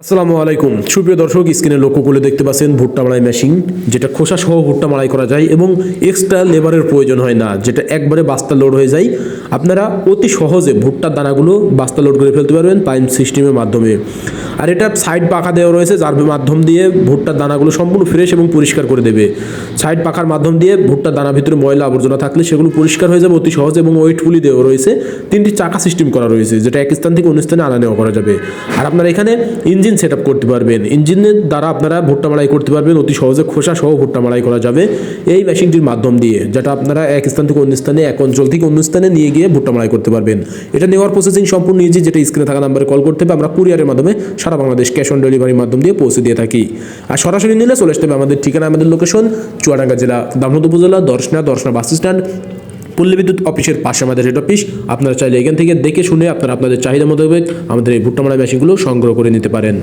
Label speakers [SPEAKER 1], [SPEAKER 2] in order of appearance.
[SPEAKER 1] আসসালামু আলাইকুম সুপ্রিয় দর্শক, স্ক্রিনে লক্ষ্য করে দেখতে পাচ্ছেন ভুট্টা মাড়াই মেশিন, যেটা খোসা সহ ভুট্টা মাড়াই করা যায় এবং এক্সট্রা লেবারের প্রয়োজন হয় না, যেটা একবারে বাস্তা লোড হয়ে যায়। আপনারা অতি সহজে ভুট্টার দানাগুলো বাস্তা লোড করে ফেলতে পারবেন পাইপ সিস্টেমের মাধ্যমে। আর এটা সাইড পাখা দেওয়া রয়েছে, যার মাধ্যম দিয়ে ভুট্টার দানাগুলো সম্পূর্ণ ফ্রেশ এবং পরিষ্কার করে দেবে। সাইড পাখার মাধ্যম দিয়ে ভুট্টার দানার ভিতরে ময়লা আবর্জনা থাকলে সেগুলো পরিষ্কার হয়ে যাবে অতি সহজে। এবং ওয়েটফুলি দেওয়া রয়েছে, 3টি চাকা সিস্টেম করা রয়েছে, যেটা এক স্থান থেকে অন্য স্থানে আনা নেওয়া করা যাবে। আর আপনারা এখানে ইঞ্জিন সেট আপ করতে পারবেন, ইঞ্জিনের দ্বারা আপনারা ভুট্টা মাড়াই করতে পারবেন অতি সহজে। খোসা সহ ভুট্টা মাড়াই করা যাবে এই মেশিনটির মাধ্যম দিয়ে, যেটা আপনারা এক স্থান থেকে অন্য স্থানে, এক অঞ্চল থেকে অন্য স্থানে নিয়ে গিয়ে ভুট্টা মাড়াই করতে পারবেন। এটা নেওয়ার প্রসেসিং সম্পূর্ণ ইজি, যেটা স্ক্রিনে থাকা নাম্বারে কল করতে হবে। আমরা কুরিয়ারের মাধ্যমে সারা বাংলাদেশ ক্যাশ অন ডেলিভারির মাধ্যম দিয়ে পৌঁছে দিয়ে থাকি। আর সরাসরি নিলে চলে আসতে হবে আমাদের ঠিকানা, আমাদের লোকেশন চুয়াডাঙ্গা জেলা দামোদর উপজেলা দর্শনা বাস স্ট্যান্ড, পল্লী বিদ্যুৎ অফিসের পাশে আমাদের হেড অফিস। আপনারা চাইলে এখান থেকে দেখে শুনে আপনারা আপনাদের চাহিদা মোতাবেক আমাদের এই ভুট্টা মাড়াই মেশিনগুলো সংগ্রহ করে নিতে পারেন।